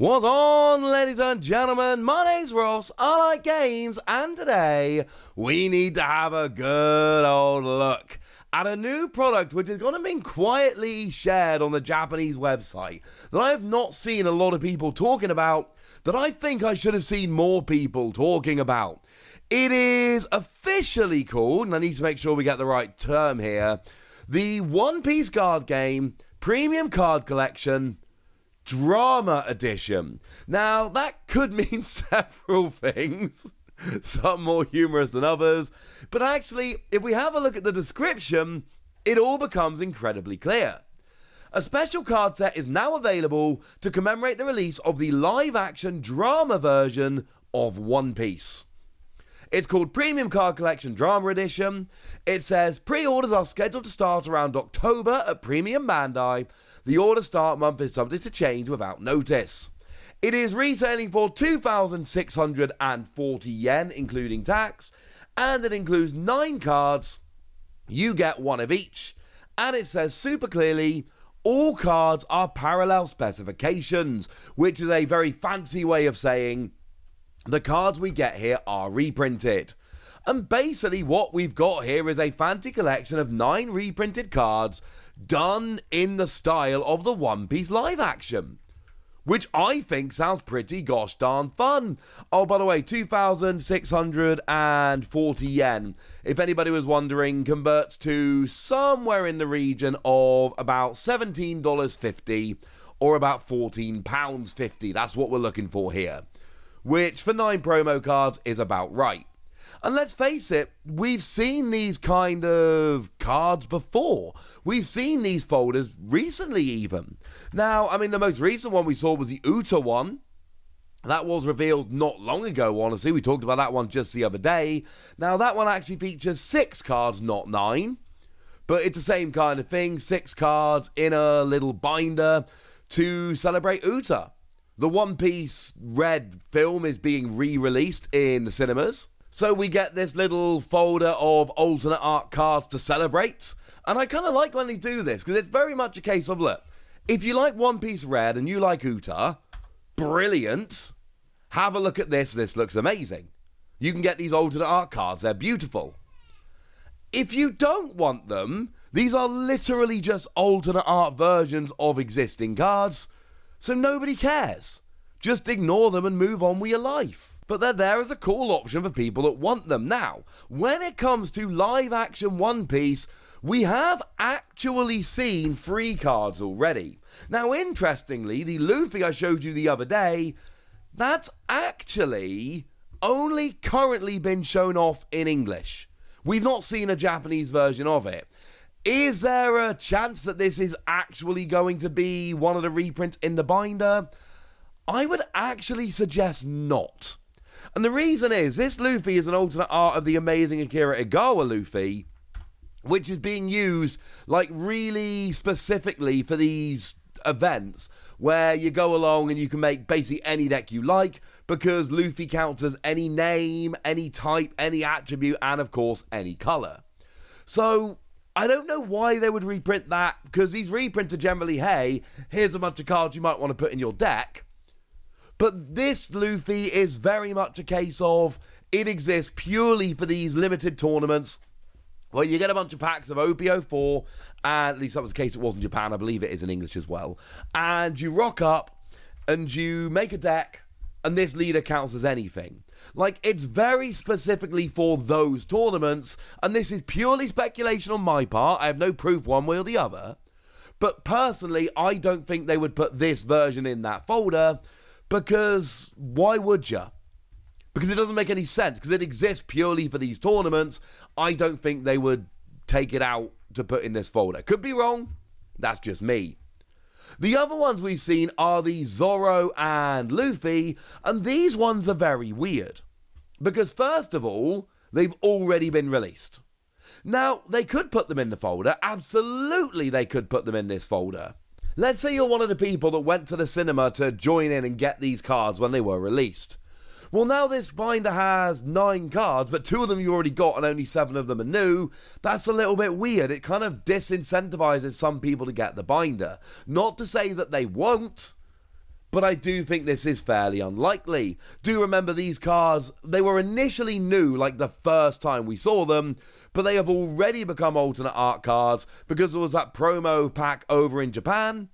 What's on, ladies and gentlemen? My name's Ross, I like games, and today we need to have a good old look at a new product which is going to be quietly shared on the Japanese website that I have not seen a lot of people talking about, that I think I should have seen more people talking about. It is officially called, and I need to make sure we get the right term here, the One Piece card game Premium Card Collection Drama Edition. Now, that could mean several things, some more humorous than others, but actually, if we have a look at the description, it all becomes incredibly clear. A special card set is now available to commemorate the release of the live-action drama version of One Piece. It's called Premium Card Collection Drama Edition. It says pre-orders are scheduled to start around October at Premium Bandai. The order start month is subject to change without notice. It is retailing for 2,640 yen, including tax, and it includes 9 cards. You get one of each. And it says super clearly, all cards are parallel specifications, which is a very fancy way of saying the cards we get here are reprinted. And basically what we've got here is a fancy collection of 9 reprinted cards done in the style of the One Piece live action, which I think sounds pretty gosh darn fun. Oh, by the way, 2,640 yen, if anybody was wondering, converts to somewhere in the region of about $17.50 or about £14.50. That's what we're looking for here, which for 9 promo cards is about right. And let's face it, we've seen these kind of cards before. We've seen these folders recently even. Now, I mean, the most recent one we saw was the Uta one. That was revealed not long ago, honestly. We talked about that one just the other day. Now, that one actually features 6 cards, not 9. But it's the same kind of thing. 6 cards in a little binder to celebrate Uta. The One Piece Red film is being re-released in the cinemas. So we get this little folder of alternate art cards to celebrate. And I kind of like when they do this, because it's very much a case of, look, if you like One Piece Red and you like Uta, brilliant. Have a look at this. This looks amazing. You can get these alternate art cards. They're beautiful. If you don't want them, these are literally just alternate art versions of existing cards. So nobody cares. Just ignore them and move on with your life. But they're there as a cool option for people that want them. Now, when it comes to live action One Piece, we have actually seen 3 cards already. Now, interestingly, the Luffy I showed you the other day, that's actually only currently been shown off in English. We've not seen a Japanese version of it. Is there a chance that this is actually going to be one of the reprints in the binder? I would actually suggest not. And the reason is, this Luffy is an alternate art of the amazing Akira Igawa Luffy, which is being used like really specifically for these events where you go along and you can make basically any deck you like, because Luffy counts as any name, any type, any attribute, and of course any color. So I don't know why they would reprint that, because these reprints are generally, hey, here's a bunch of cards you might want to put in your deck. But this Luffy is very much a case of, it exists purely for these limited tournaments where you get a bunch of packs of OP04, and at least that was the case it was in Japan, I believe it is in English as well, and you rock up and you make a deck, and this leader counts as anything. Like, it's very specifically for those tournaments, and this is purely speculation on my part. I have no proof one way or the other, but personally, I don't think they would put this version in that folder, because why would you? Because it doesn't make any sense, because it exists purely for these tournaments. I don't think they would take it out to put in this folder. Could be wrong, that's just me. The other ones we've seen are the Zoro and Luffy, and these ones are very weird. Because first of all, they've already been released. Now, they could put them in the folder, absolutely they could put them in this folder. Let's say you're one of the people that went to the cinema to join in and get these cards when they were released. Well, now this binder has 9 cards, but 2 of them you already got and only 7 of them are new. That's a little bit weird. It kind of disincentivizes some people to get the binder. Not to say that they won't, but I do think this is fairly unlikely. Do remember these cards, they were initially new like the first time we saw them, but they have already become alternate art cards because there was that promo pack over in Japan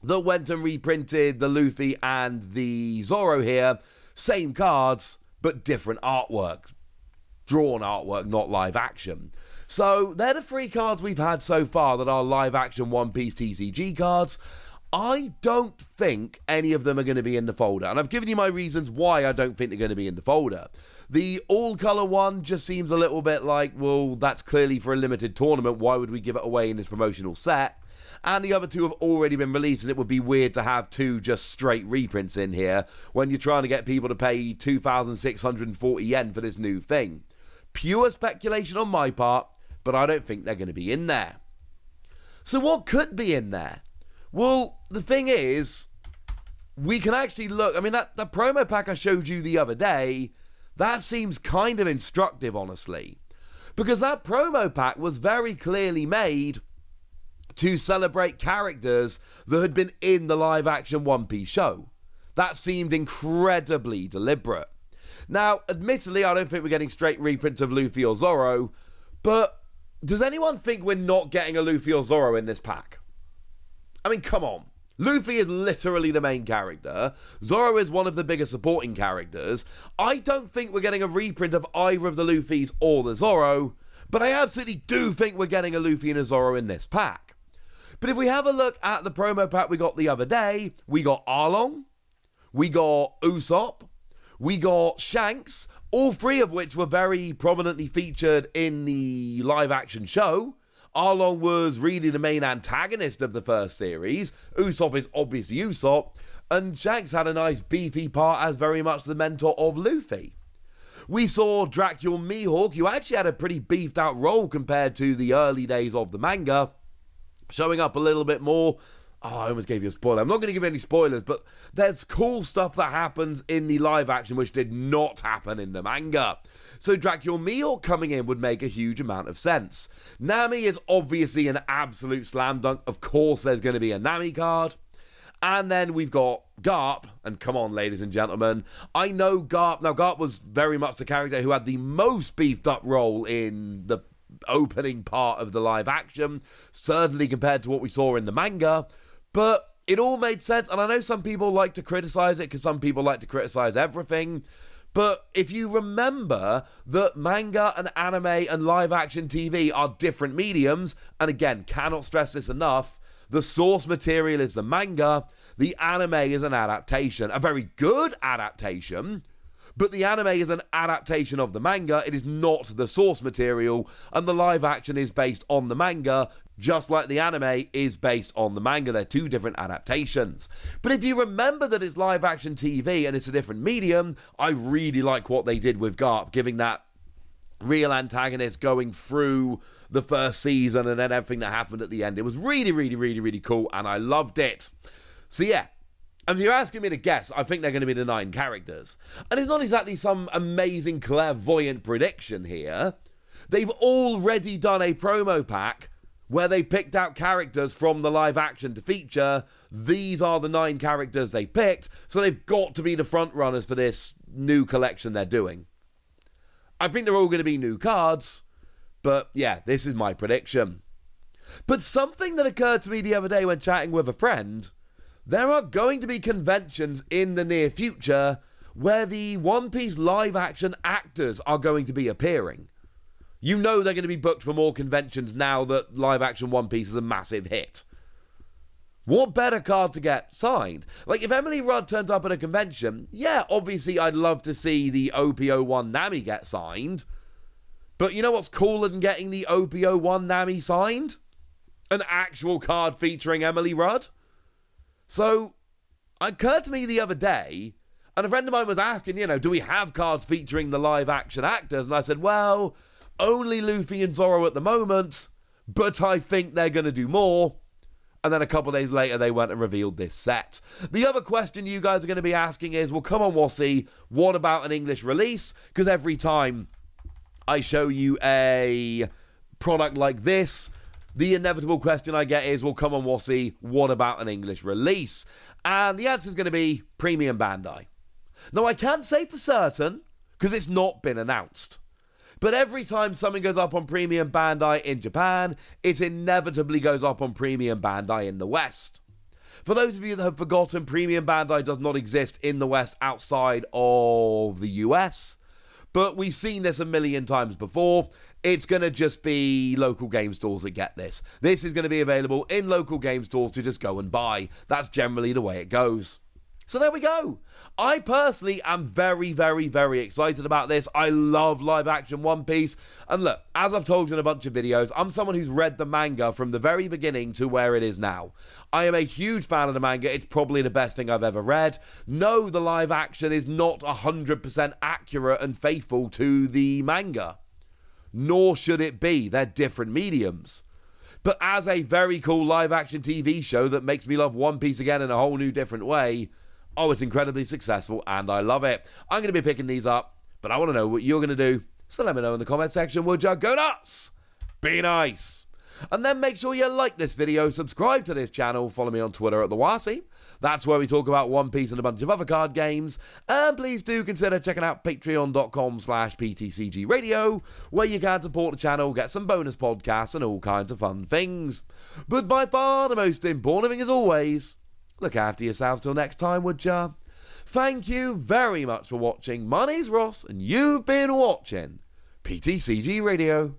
that went and reprinted the Luffy and the Zoro here. Same cards, but different artwork. Drawn artwork, not live action. So they're the 3 cards we've had so far that are live action One Piece TCG cards. I don't think any of them are going to be in the folder, and I've given you my reasons why I don't think they're going to be in the folder. The all-colour one just seems a little bit like, well, that's clearly for a limited tournament, why would we give it away in this promotional set? And the other 2 have already been released, and it would be weird to have 2 just straight reprints in here when you're trying to get people to pay 2,640 yen for this new thing. Pure speculation on my part, but I don't think they're going to be in there. So what could be in there? Well, the thing is, we can actually look. I mean, that promo pack I showed you the other day, that seems kind of instructive, honestly. Because that promo pack was very clearly made to celebrate characters that had been in the live-action One Piece show. That seemed incredibly deliberate. Now, admittedly, I don't think we're getting straight reprints of Luffy or Zoro, but does anyone think we're not getting a Luffy or Zoro in this pack? I mean, come on. Luffy is literally the main character. Zoro is one of the bigger supporting characters. I don't think we're getting a reprint of either of the Luffys or the Zoro, but I absolutely do think we're getting a Luffy and a Zoro in this pack. But if we have a look at the promo pack we got the other day, we got Arlong, we got Usopp, we got Shanks, all 3 of which were very prominently featured in the live-action show. Arlong was really the main antagonist of the first series. Usopp is obviously Usopp, and Shanks had a nice beefy part as very much the mentor of Luffy. We saw Dracula Mihawk, who actually had a pretty beefed out role compared to the early days of the manga, showing up a little bit more. Oh, I almost gave you a spoiler. I'm not going to give any spoilers, but there's cool stuff that happens in the live action which did not happen in the manga. So Dracula Mihawk coming in would make a huge amount of sense. Nami is obviously an absolute slam dunk. Of course there's going to be a Nami card. And then we've got Garp, and come on, ladies and gentlemen, I know Garp. Now, Garp was very much the character who had the most beefed up role in the opening part of the live action, certainly compared to what we saw in the manga, but it all made sense. And I know some people like to criticize it because some people like to criticize everything, but if you remember that manga and anime and live action TV are different mediums, and again, cannot stress this enough, the source material is the manga, the anime is an adaptation, a very good adaptation, but the anime is an adaptation of the manga. It is not the source material, and the live action is based on the manga, just like the anime is based on the manga. They're 2 different adaptations. But if you remember that it's live action TV and it's a different medium, I really like what they did with Garp, giving that real antagonist going through the first season and then everything that happened at the end. It was really, really, really, really cool, and I loved it. So yeah. And if you're asking me to guess, I think they're going to be the 9 characters. And it's not exactly some amazing clairvoyant prediction here. They've already done a promo pack where they picked out characters from the live action to feature. These are the 9 characters they picked, so they've got to be the front runners for this new collection they're doing. I think they're all going to be new cards, but yeah, this is my prediction. But something that occurred to me the other day when chatting with a friend, there are going to be conventions in the near future where the One Piece live action actors are going to be appearing. You know they're going to be booked for more conventions now that live action One Piece is a massive hit. What better card to get signed? Like, if Emily Rudd turns up at a convention, yeah, obviously I'd love to see the OP01 Nami get signed. But you know what's cooler than getting the OP01 Nami signed? An actual card featuring Emily Rudd. So, it occurred to me the other day, and a friend of mine was asking, do we have cards featuring the live action actors? And I said, well, only Luffy and Zoro at the moment, but I think they're going to do more. And then a couple of days later, they went and revealed this set. The other question you guys are going to be asking is, well, come on, Wassy, what about an English release? Because every time I show you a product like this, The inevitable question I get is, well, come on, Wassy, what about an English release? And the answer is going to be Premium Bandai. Now, I can't say for certain, because it's not been announced. But every time something goes up on Premium Bandai in Japan, it inevitably goes up on Premium Bandai in the West. For those of you that have forgotten, Premium Bandai does not exist in the West outside of the US. But we've seen this a million times before. It's going to just be local game stores that get this. This is going to be available in local game stores to just go and buy. That's generally the way it goes. So there we go. I personally am very, very, very excited about this. I love live action One Piece. And look, as I've told you in a bunch of videos, I'm someone who's read the manga from the very beginning to where it is now. I am a huge fan of the manga. It's probably the best thing I've ever read. No, the live action is not 100% accurate and faithful to the manga. Nor should it be. They're different mediums. But as a very cool live action TV show that makes me love One Piece again in a whole new different way, oh, it's incredibly successful, and I love it. I'm going to be picking these up, but I want to know what you're going to do. So let me know in the comment section, would you? Go nuts! Be nice! And then make sure you like this video, subscribe to this channel, follow me on Twitter at TheWassy. That's where we talk about One Piece and a bunch of other card games. And please do consider checking out patreon.com/PTCG Radio, where you can support the channel, get some bonus podcasts, and all kinds of fun things. But by far the most important thing, as always, look after yourselves till next time, would ya? Thank you very much for watching. My name's Ross, and you've been watching PTCG Radio.